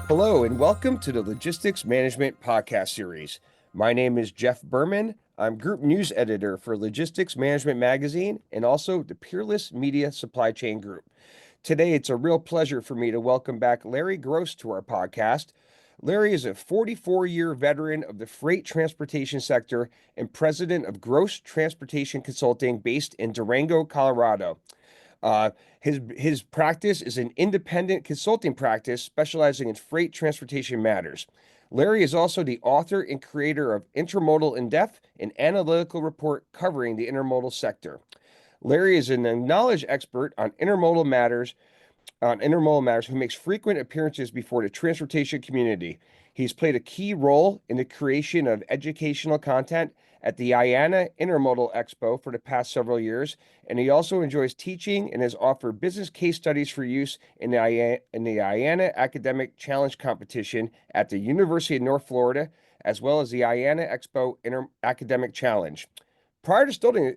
Hello, and welcome to the Logistics Management Podcast Series. My name is Jeff Berman. I'm Group News Editor for Logistics Management Magazine and also the Peerless Media Supply Chain Group. Today, it's a real pleasure for me to welcome back Larry Gross to our podcast. Larry is a 44-year veteran of the freight transportation sector and president of Gross Transportation Consulting based in Durango, Colorado. Uh, his practice is an independent consulting practice specializing in freight transportation matters. Larry is also the author and creator of Intermodal in Depth, an analytical report covering the intermodal sector. Larry is an acknowledged expert on intermodal matters who makes frequent appearances before the transportation community. He's played a key role in the creation of educational content at the IANA Intermodal Expo for the past several years, and he also enjoys teaching and has offered business case studies for use in the IANA Academic Challenge Competition at the University of North Florida, as well as the IANA Expo Academic Challenge. Prior to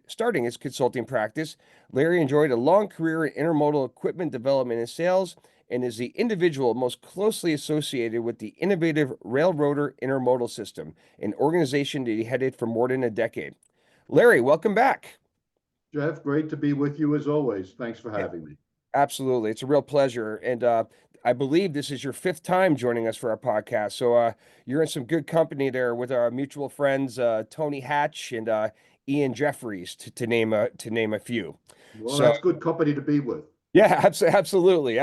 starting his consulting practice, Larry enjoyed a long career in intermodal equipment development and sales and is the individual most closely associated with the innovative Railroader Intermodal System, an organization that he headed for more than a decade. Larry, welcome back. Jeff, great to be with you as always. Thanks for Yeah, having me. absolutely. It's a real pleasure. And I believe this is your fifth time joining us for our podcast. So you're in some good company there with our mutual friends, Tony Hatch and Ian Jeffries, to name a few. Well, So that's good company to be with. yeah, absolutely.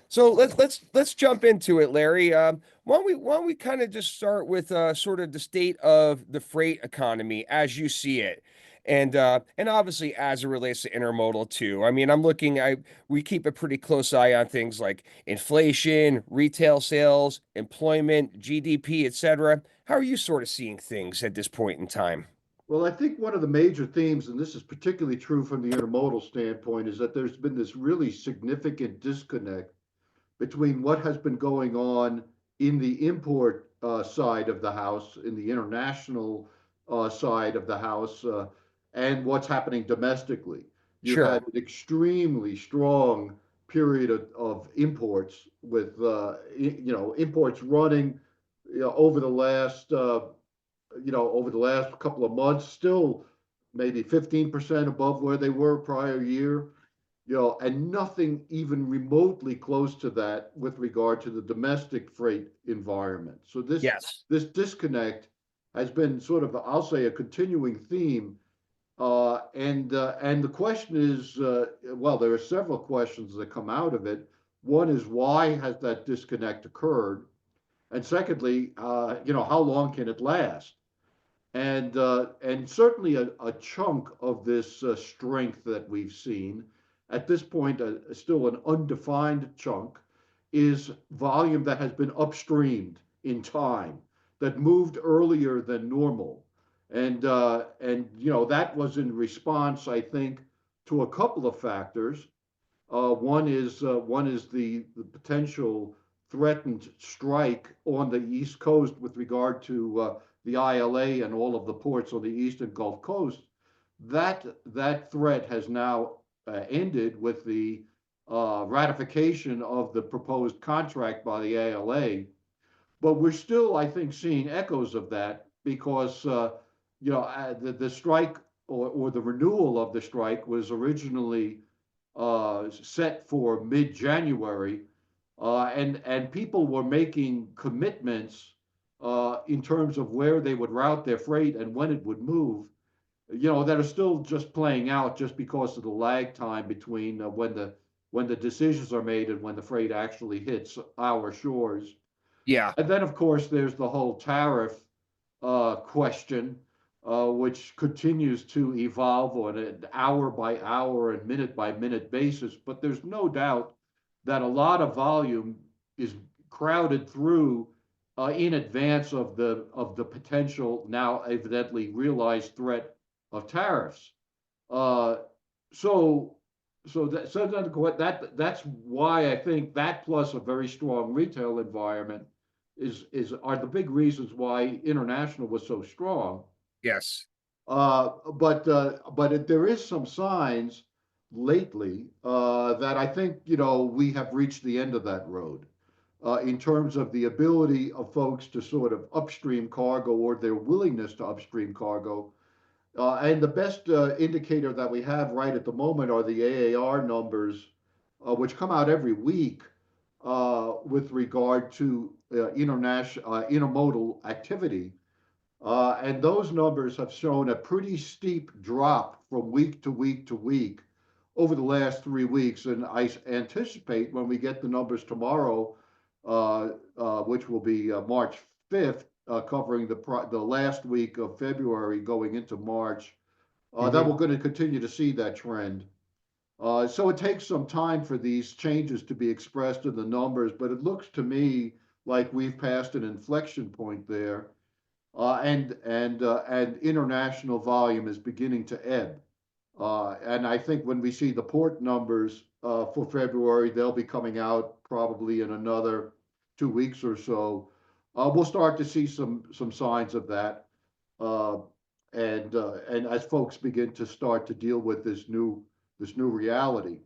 So let's jump into it, Larry. Why don't we kind of just start with sort of the state of the freight economy as you see it, and obviously as it relates to intermodal too. I mean, we keep a pretty close eye on things like inflation, retail sales, employment, GDP, etc. How are you sort of seeing things at this point in time? Well, I think one of the major themes, and this is particularly true from the intermodal standpoint, is that there's been this really significant disconnect between what has been going on in the import side of the house, in the international side of the house, and what's happening domestically. You've Sure. had an extremely strong period of imports with imports running over the last over the last couple of months, still maybe 15% above where they were prior year, and nothing even remotely close to that with regard to the domestic freight environment. So this Yes. this disconnect has been sort of, I'll say, a continuing theme. And the question is, well, there are several questions that come out of it. One is, why has that disconnect occurred? And secondly, how long can it last? And certainly a chunk of this strength that we've seen at this point, still an undefined chunk, is volume that has been upstreamed in time, that moved earlier than normal, and that was in response, I think, to a couple of factors. One is the potential threatened strike on the East Coast with regard to the ILA and all of the ports on the Eastern Gulf Coast. That threat has now ended with the ratification of the proposed contract by the ALA. But we're still, I think, seeing echoes of that because the strike, or the renewal of the strike, was originally set for mid-January, and people were making commitments in terms of where they would route their freight and when it would move, that are still just playing out just because of the lag time between when the decisions are made and when the freight actually hits our shores. Yeah. And then, of course, there's the whole tariff question, which continues to evolve on an hour by hour and minute by minute basis. But there's no doubt that a lot of volume is crowded through in advance of the potential, now evidently realized, threat of tariffs. Uh, so that's why I think that, plus a very strong retail environment, is are the big reasons why international was so strong. Yes. But there is some signs lately that I think we have reached the end of that road. in terms of the ability of folks to sort of upstream cargo or their willingness to upstream cargo. And the best indicator that we have right at the moment are the AAR numbers, which come out every week with regard to intermodal activity. And those numbers have shown a pretty steep drop from week to week to week over the last 3 weeks. And I anticipate when we get the numbers tomorrow, which will be March 5th, covering the last week of February going into March, that Hmm. we're going to continue to see that trend. So it takes some time for these changes to be expressed in the numbers, but it looks to me like we've passed an inflection point there, and international volume is beginning to ebb. And I think when we see the port numbers for February, they'll be coming out probably in another 2 weeks or so. We'll start to see some signs of that, uh, and as folks begin to start to deal with this new reality.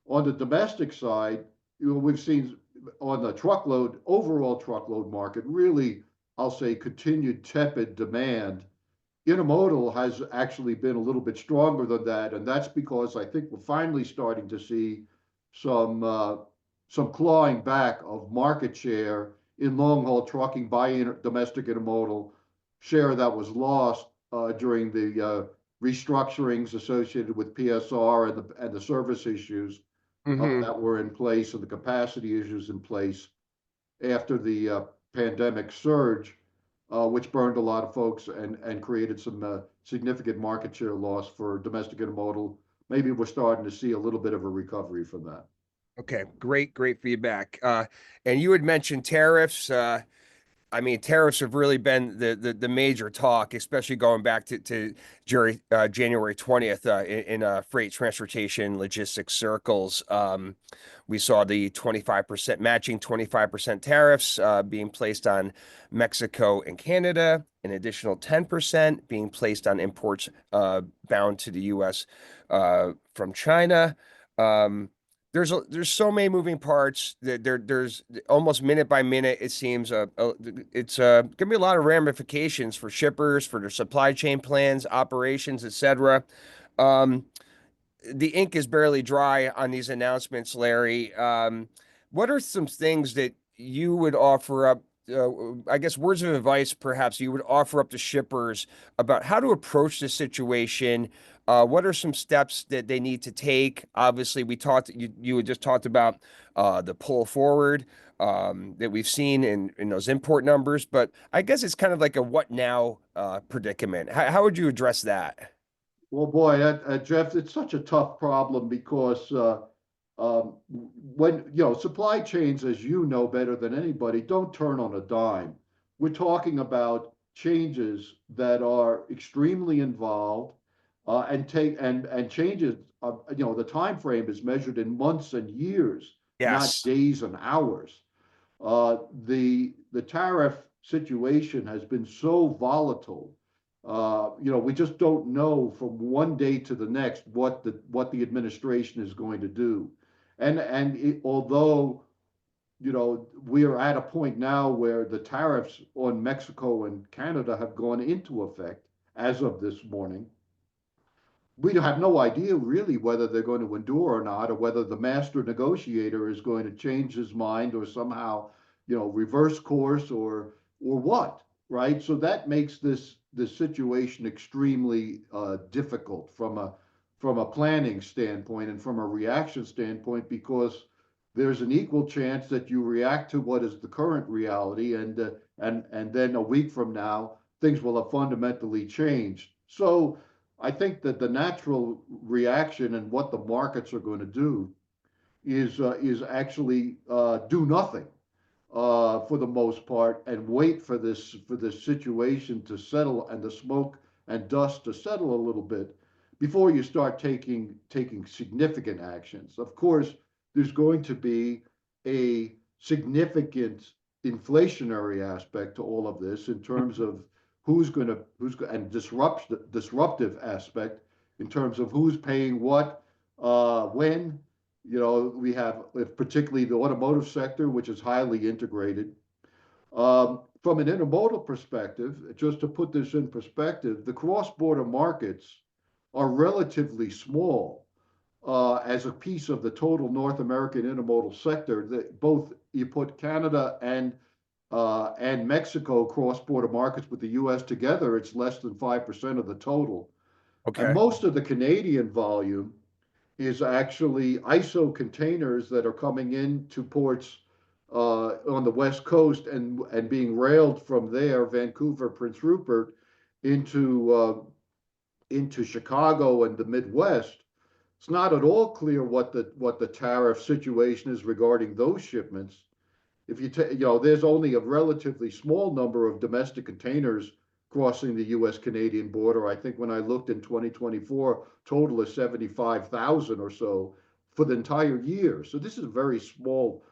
On the domestic side, we've seen on the truckload, overall truckload market, really, I'll say, continued tepid demand. Intermodal has actually been a little bit stronger than that, and that's because I think we're finally starting to see some uh, some clawing back of market share in long haul trucking by domestic intermodal share that was lost during the restructurings associated with PSR and the service issues Hmm. that were in place and the capacity issues in place after the pandemic surge, which burned a lot of folks and created some significant market share loss for domestic intermodal. Maybe we're starting to see a little bit of a recovery from that. Okay, great feedback. And you had mentioned tariffs. I mean, tariffs have really been the major talk, especially going back to January 20th in freight transportation logistics circles. We saw the 25% matching 25% tariffs being placed on Mexico and Canada, an additional 10% being placed on imports bound to the U.S. From China. Um, there's so many moving parts that there's almost minute by minute it seems it's gonna be a lot of ramifications for shippers, for their supply chain plans, operations, etc. Um, the ink is barely dry on these announcements, Larry. What are some things that you would offer up? I guess words of advice, perhaps you would offer up to shippers about how to approach the situation. What are some steps that they need to take? Obviously, you had just talked about the pull forward that we've seen in those import numbers, but I guess it's kind of like a what now predicament. How would you address that? Well, boy, Jeff, it's such a tough problem because when supply chains, as you know better than anybody, don't turn on a dime. We're talking about changes that are extremely involved, and changes. The time frame is measured in months and years, not Yes. days and hours. The tariff situation has been so volatile. We just don't know from one day to the next what the administration is going to do. Although we are at a point now where the tariffs on Mexico and Canada have gone into effect as of this morning, we have no idea really whether they're going to endure or not, or whether the master negotiator is going to change his mind or somehow, reverse course or what, right? So that makes this situation extremely difficult from a planning standpoint and from a reaction standpoint, because there's an equal chance that you react to what is the current reality, and then a week from now things will have fundamentally changed. So I think that the natural reaction and what the markets are going to do is actually do nothing for the most part, and wait for this situation to settle and the smoke and dust to settle a little bit before you start taking significant actions. Of course, there's going to be a significant inflationary aspect to all of this in terms of and disruptive aspect in terms of who's paying what, when. We have particularly the automotive sector, which is highly integrated. From an intermodal perspective, just to put this in perspective, the cross-border markets are relatively small as a piece of the total North American intermodal sector. That both you put Canada and Mexico cross-border markets with the U.S. together, it's less than 5% of the total. And Okay. most of the Canadian volume is actually ISO containers that are coming into ports on the West Coast and being railed from there, Vancouver, Prince Rupert, into into Chicago and the Midwest. It's not at all clear what the tariff situation is regarding those shipments. If you take, there's only a relatively small number of domestic containers crossing the U.S. Canadian border. I think when I looked in 2024, total is 75,000 or so for the entire year. So this is a very small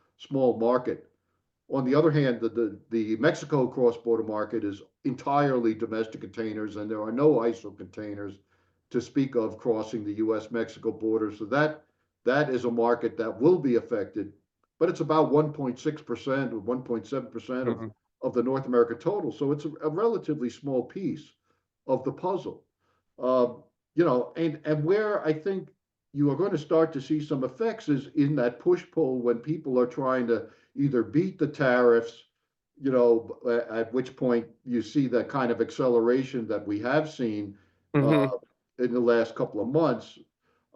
market. On the other hand, the Mexico cross-border market is entirely domestic containers, and there are no ISO containers to speak of crossing the U.S.-Mexico border. So that is a market that will be affected, but it's about 1.6% or 1.7% Mhm. of the North America total. So it's a relatively small piece of the puzzle. Uh, and where I think you are going to start to see some effects is in that push pull when people are trying to either beat the tariffs, at which point you see that kind of acceleration that we have seen uh, Mhm. in the last couple of months.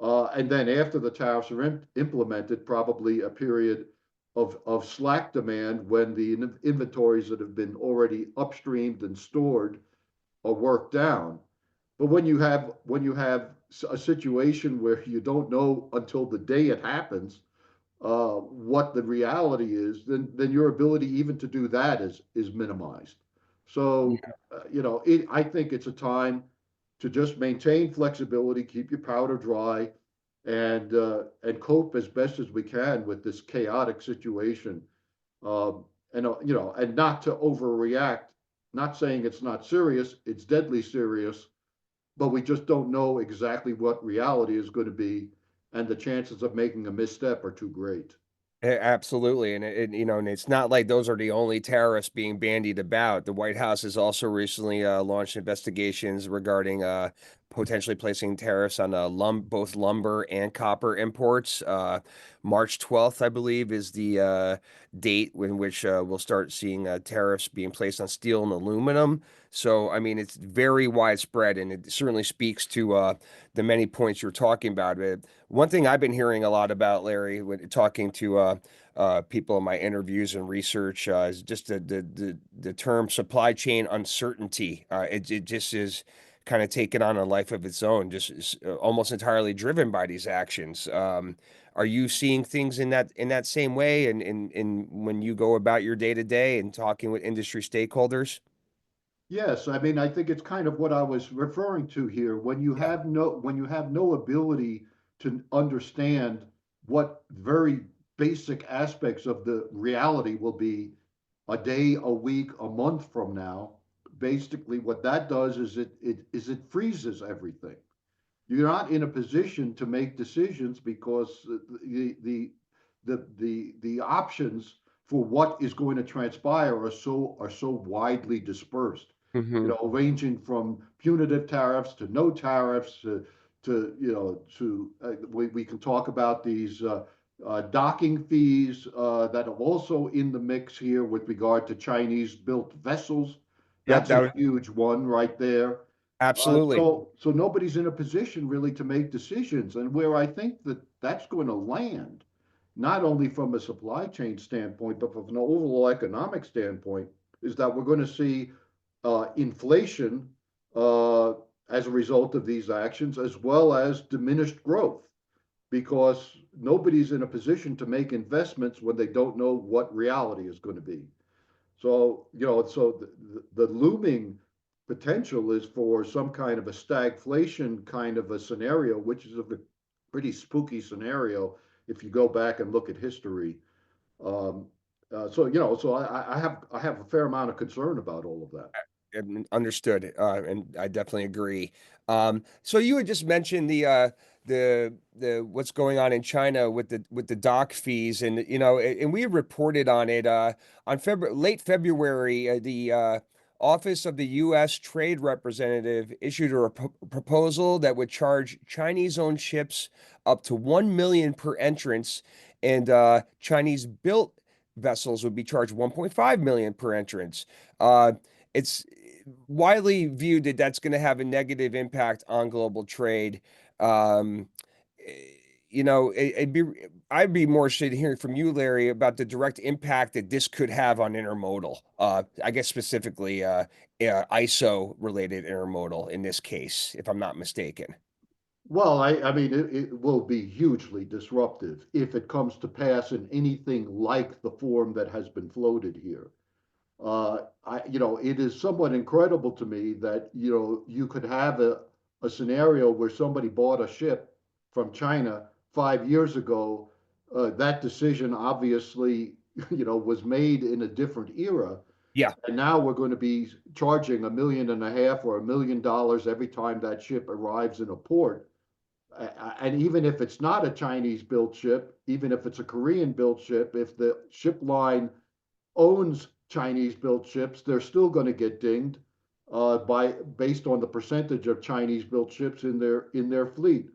And then after the tariffs are implemented, probably a period of slack demand when the inventories that have been already upstreamed and stored are worked down. But when you have a situation where you don't know until the day it happens what the reality is, then your ability even to do that is minimized. So I think it's a time to just maintain flexibility, keep your powder dry, and cope as best as we can with this chaotic situation. And not to overreact. Not saying it's not serious; it's deadly serious, but we just don't know exactly what reality is going to be, and the chances of making a misstep are too great. Absolutely, and it's not like those are the only tariffs being bandied about. The White House has also recently launched investigations regarding potentially placing tariffs on both lumber and copper imports. March 12th, I believe, is the date in which we'll start seeing tariffs being placed on steel and aluminum. So, I mean, it's very widespread, and it certainly speaks to the many points you're talking about. One thing I've been hearing a lot about, Larry, when talking to people in my interviews and research, is just the term supply chain uncertainty. It just is kind of taken on a life of its own, just almost entirely driven by these actions. Are you seeing things in that same way, and in when you go about your day to day and talking with industry stakeholders? Yes, I mean, I think it's kind of what I was referring to here. Yeah. When you have no ability to understand what very basic aspects of the reality will be a day, a week, a month from now, basically what that does is it freezes everything. You're not in a position to make decisions because the options for what is going to transpire are so widely dispersed. Hmm. Ranging from punitive tariffs to no tariffs we can talk about these docking fees that are also in the mix here with regard to Chinese built vessels. Yep, That's that a was huge one right there. absolutely. So nobody's in a position really to make decisions, and where I think that that's going to land, not only from a supply chain standpoint, but from an overall economic standpoint, is that we're going to see inflation uh, as a result of these actions, as well as diminished growth, because nobody's in a position to make investments when they don't know what reality is going to be. So the looming potential is for some kind of a stagflation kind of a scenario, which is a pretty spooky scenario if you go back and look at history. Um, so I have a fair amount of concern about all of that. Understood, and I definitely agree. So you had just mentioned the what's going on in China with the dock fees, and and we reported on it on February, late February. The Office of the U.S. Trade Representative issued a proposal that would charge Chinese-owned ships up to 1 million per entrance, and Chinese-built vessels would be charged 1.5 million per entrance. It's widely viewed that that's going to have a negative impact on global trade. Um, eh, I'd be more interested in hearing from you, Larry, about the direct impact that this could have on intermodal. I guess specifically ISO related intermodal in this case, if I'm not mistaken. Well, I mean, it will be hugely disruptive if it comes to pass in anything like the form that has been floated here. It is somewhat incredible to me that, you could have a scenario where somebody bought a ship from China 5 years ago. That decision obviously, was made in a different era. Yeah. And now we're going to be charging 1.5 million or $1 million every time that ship arrives in a port. And even if it's not a Chinese built ship, even if it's a Korean built ship, if the ship line owns Chinese built ships, they're still going to get dinged by based on the percentage of Chinese built ships in their fleet.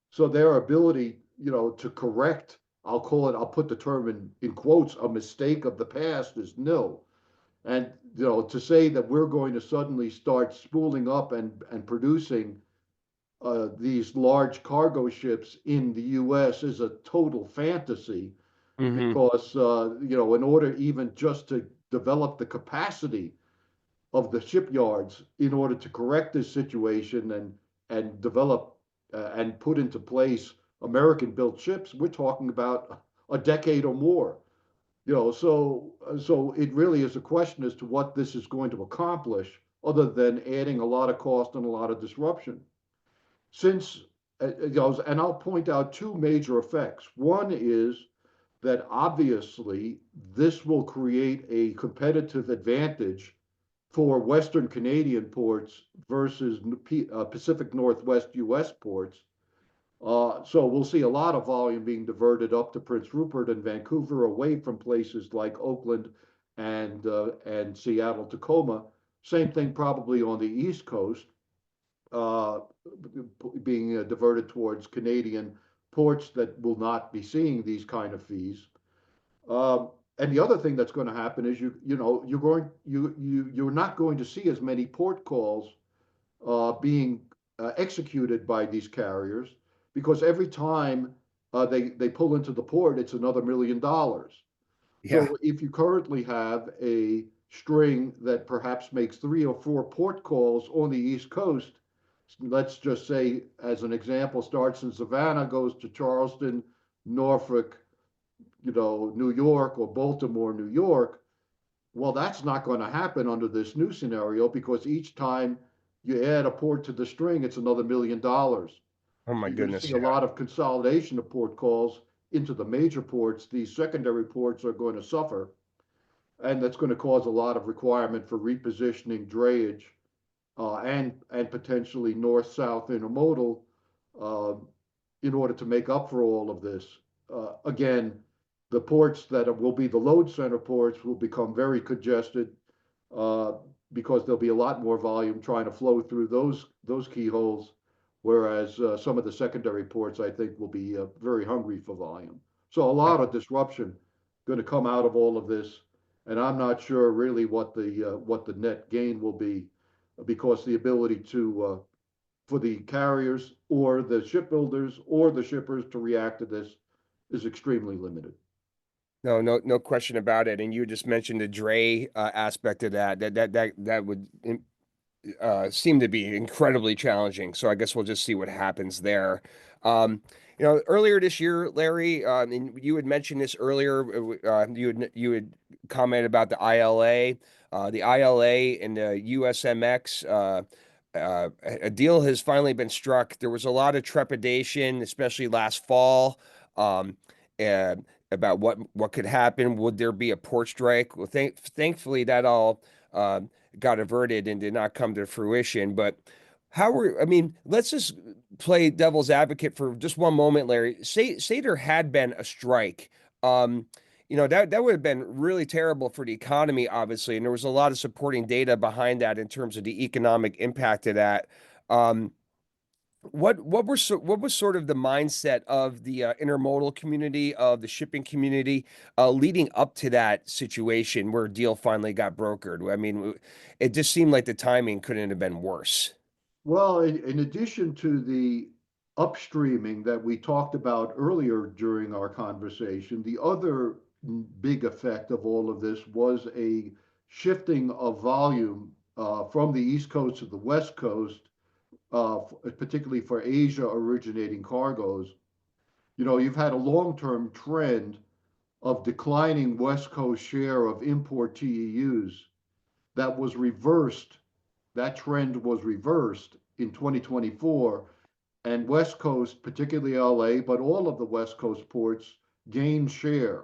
So their ability, to correct, I'll put the term in quotes, a mistake of the past is nil. And to say that we're going to suddenly start spooling up and producing these large cargo ships in the U.S. is a total fantasy Hmm. because in order even just to develop the capacity of the shipyards in order to correct this situation and develop and put into place American built ships, we're talking about a decade or more. So it really is a question as to what this is going to accomplish, other than adding a lot of cost and a lot of disruption. Since and I'll point out two major effects. One is that obviously this will create a competitive advantage for Western Canadian ports versus Pacific Northwest US ports. So we'll see a lot of volume being diverted up to Prince Rupert and Vancouver, away from places like Oakland and Seattle, Tacoma. Same thing probably on the East Coast, uh, being diverted towards Canadian ports that will not be seeing these kind of fees. Um, and the other thing that's going to happen is you're not going to see as many port calls being executed by these carriers, because every time they pull into the port, it's another $1 million. Yeah. So if you currently have a string that perhaps makes 3 or 4 port calls on the East Coast, let's just say, as an example, starts in Savannah, goes to Charleston, Norfolk, New York, or Baltimore, New York. Well, that's not going to happen under this new scenario, because each time you add a port to the string, it's another $1 million. Oh So my you're going to see goodness. a Yeah. lot of consolidation of port calls into the major ports. These secondary ports are going to suffer, and that's going to cause a lot of requirement for repositioning drayage and potentially north-south intermodal uh, in order to make up for all of this. Again, the ports that will be the load center ports will become very congested uh, because there'll be a lot more volume trying to flow through those keyholes, whereas some of the secondary ports, I think, will be very hungry for volume. So a lot of disruption going to come out of all of this, and I'm not sure really what the net gain will be, because the ability to for the carriers or the shipbuilders or the shippers to react to this is extremely limited. No question about it. And you just mentioned the Dre aspect of that. That would seem to be incredibly challenging. So I guess we'll just see what happens there. Um, Earlier this year, Larry, and you had mentioned this earlier. You had commented about the ILA, the ILA and the USMX. A deal has finally been struck. There was a lot of trepidation, especially last fall, um, uh, about what could happen. Would there be a port strike? Well, thankfully, that all. got averted and did not come to fruition. But I mean, let's just play devil's advocate for just one moment, Larry. Say there had been a strike. Um, that would have been really terrible for the economy, obviously, and there was a lot of supporting data behind that in terms of the economic impact of that. Um, what was sort of the mindset of the intermodal community, of the shipping community, leading up to that situation where a deal finally got brokered? I mean, it just seemed like the timing couldn't have been worse. Well, in addition to the upstreaming that we talked about earlier during our conversation, the other big effect of all of this was a shifting of volume from the East Coast to the West Coast, particularly for Asia originating cargoes. You know, you've had a long-term trend of declining West Coast share of import TEUs that was reversed. That trend was reversed in 2024, and West Coast, particularly LA, but all of the West Coast ports gained share.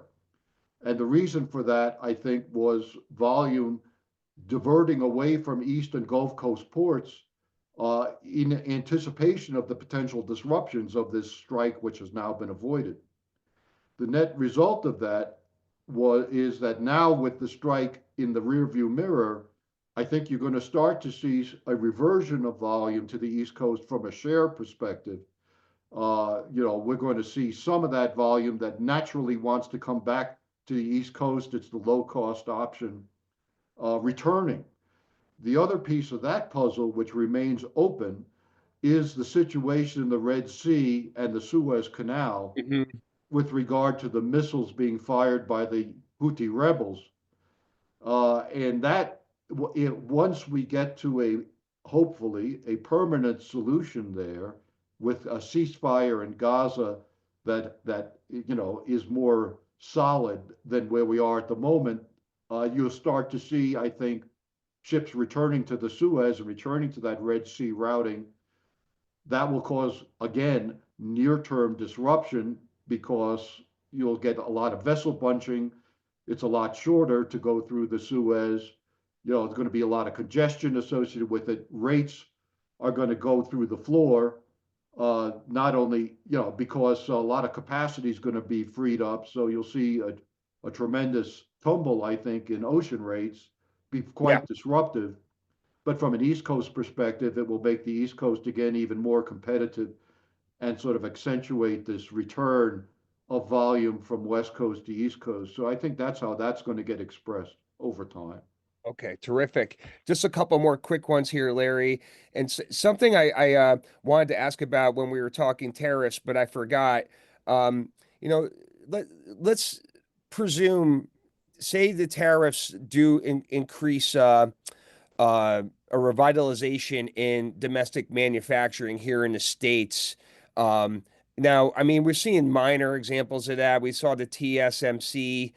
And the reason for that, I think, was volume diverting away from East and Gulf Coast ports in anticipation of the potential disruptions of this strike, which has now been avoided. The net result of that is that now with the strike in the rearview mirror, I think you're going to start to see a reversion of volume to the East Coast from a share perspective. We're going to see some of that volume that naturally wants to come back to the East Coast. It's the low cost option returning. The other piece of that puzzle, which remains open, is the situation in the Red Sea and the Suez Canal Mhm. with regard to the missiles being fired by the Houthi rebels. And that, once we get to hopefully, a permanent solution there with a ceasefire in Gaza that is more solid than where we are at the moment, you'll start to see, I think, ships returning to the Suez and returning to that Red Sea routing. That will cause, again, near-term disruption because you'll get a lot of vessel bunching. It's a lot shorter to go through the Suez. There's going to be a lot of congestion associated with it. Rates are going to go through the floor, not only, because a lot of capacity is going to be freed up. So you'll see a tremendous tumble, I think, in ocean rates, be Yeah. quite disruptive. But from an East Coast perspective, it will make the East Coast again even more competitive and sort of accentuate this return of volume from West Coast to East Coast. So I think that's how that's going to get expressed over time. Okay, terrific. Just a couple more quick ones here, Larry. And something I wanted to ask about when we were talking tariffs, but I forgot. Um, you know, let's presume, say the tariffs do increase a revitalization in domestic manufacturing here in the States. Um, Now, I mean, we're seeing minor examples of that. We saw the TSMC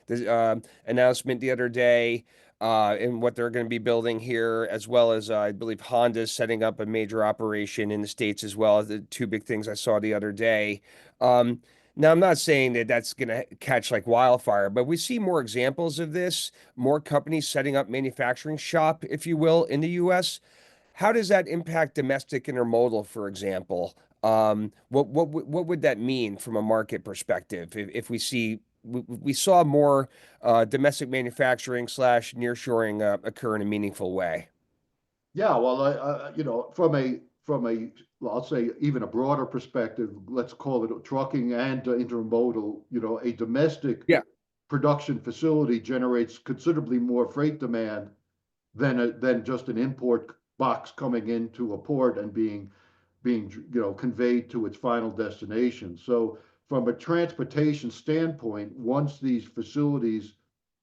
announcement the other day and what they're going to be building here, as well as I believe Honda's setting up a major operation in the States as well. The two big things I saw the other day. Um, Now, I'm not saying that that's going to catch like wildfire, but we see more examples of this, more companies setting up manufacturing shop, if you will, in the US. How does that impact domestic intermodal, for example? What would that mean from a market perspective if we saw more domestic manufacturing slash nearshoring occur in a meaningful way? Yeah, well, from a well, I'll say even a broader perspective, let's call it trucking and intermodal. A domestic Yeah. production facility generates considerably more freight demand than just an import box coming into a port and being conveyed to its final destination. So from a transportation standpoint, once these facilities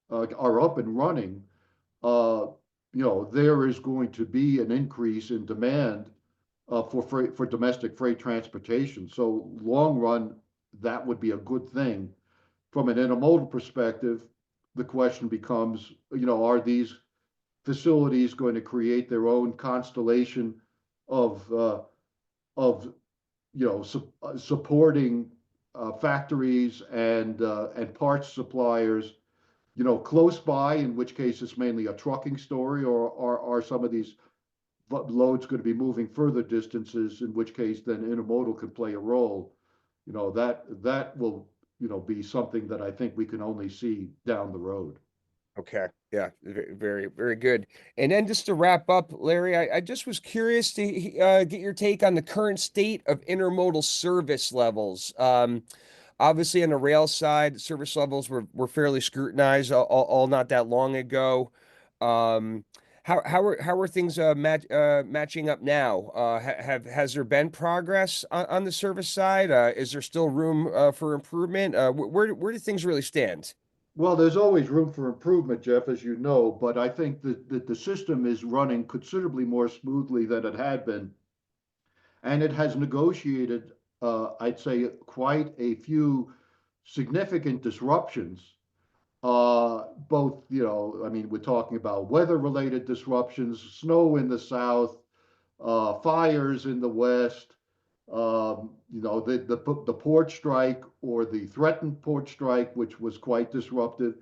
are up and running, uh, there is going to be an increase in demand for domestic freight transportation. So long run, that would be a good thing. From an intermodal perspective, the question becomes, are these facilities going to create their own constellation of supporting factories and parts suppliers close by, in which case it's mainly a trucking story, or are some of these loads going to be moving further distances, in which case then intermodal could play a role. That will, be something that I think we can only see down the road. Okay. Yeah. Very, very good. And then just to wrap up, Larry, I just was curious to get your take on the current state of intermodal service levels. Obviously, on the rail side, service levels were fairly scrutinized all not that long ago. Um, how are things matching up now? Has there been progress on the service side? Is there still room for improvement? Where do things really stand? Well, there's always room for improvement, Jeff, as you know, but I think that the system is running considerably more smoothly than it had been. And it has negotiated, I'd say, quite a few significant disruptions. Both, I mean, we're talking about weather-related disruptions, snow in the south, fires in the west, the port strike or the threatened port strike, which was quite disruptive.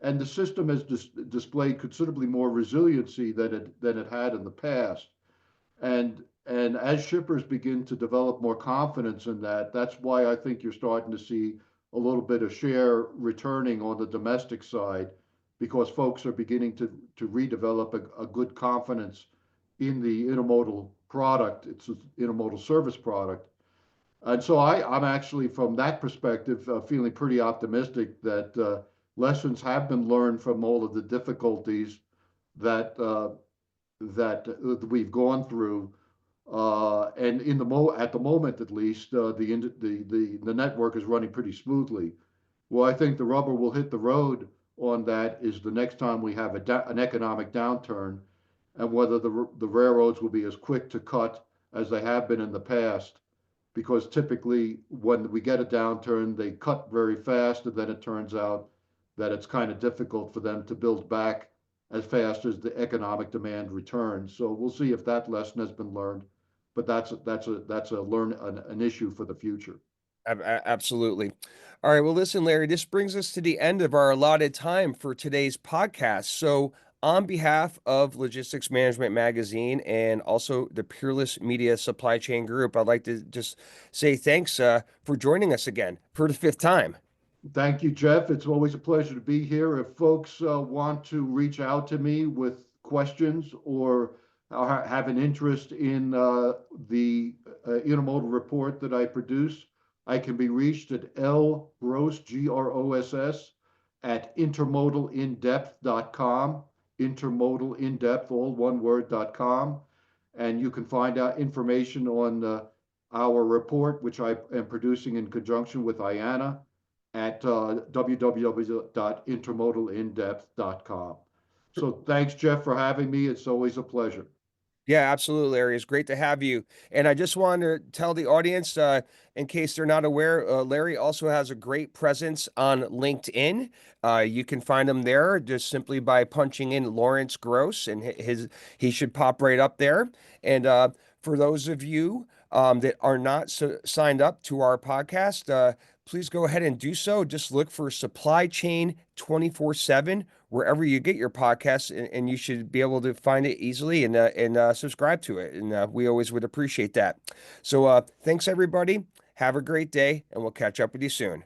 And the system has displayed considerably more resiliency than it had in the past. And as shippers begin to develop more confidence in that, that's why I think you're starting to see a little bit of share returning on the domestic side, because folks are beginning to redevelop a good confidence in the intermodal product. It's an intermodal service product. And so I'm actually, from that perspective, feeling pretty optimistic that lessons have been learned from all of the difficulties that we've gone through, and at the moment at least, the network is running pretty smoothly. Well, I think the rubber will hit the road on that is the next time we have an economic downturn, and whether the railroads will be as quick to cut as they have been in the past. Because typically, when we get a downturn, they cut very fast, and then it turns out that it's kind of difficult for them to build back as fast as the economic demand returns. So we'll see if that lesson has been learned, but that's an issue for the future. Absolutely. All right. Well, listen, Larry, this brings us to the end of our allotted time for today's podcast. So, on behalf of Logistics Management Magazine and also the Peerless Media Supply Chain Group, I'd like to just say thanks for joining us again for the fifth time. Thank you, Jeff. It's always a pleasure to be here. If folks want to reach out to me with questions or have an interest in the intermodal report that I produce, I can be reached at lgross, Gross, at intermodalinDepth.com, intermodalinDepth, all one word.com. And you can find out information on our report, which I am producing in conjunction with IANA, at www.intermodalinDepth.com. So thanks, Jeff, for having me. It's always a pleasure. Yeah, absolutely, Larry. It's great to have you. And I just want to tell the audience, in case they're not aware, Larry also has a great presence on LinkedIn. You can find him there just simply by punching in Lawrence Gross, and he should pop right up there. And for those of you that are not signed up to our podcast, please go ahead and do so. Just look for Supply Chain 24/7 wherever you get your podcasts, and you should be able to find it easily and subscribe to it. And we always would appreciate that. So thanks, everybody. Have a great day, and we'll catch up with you soon.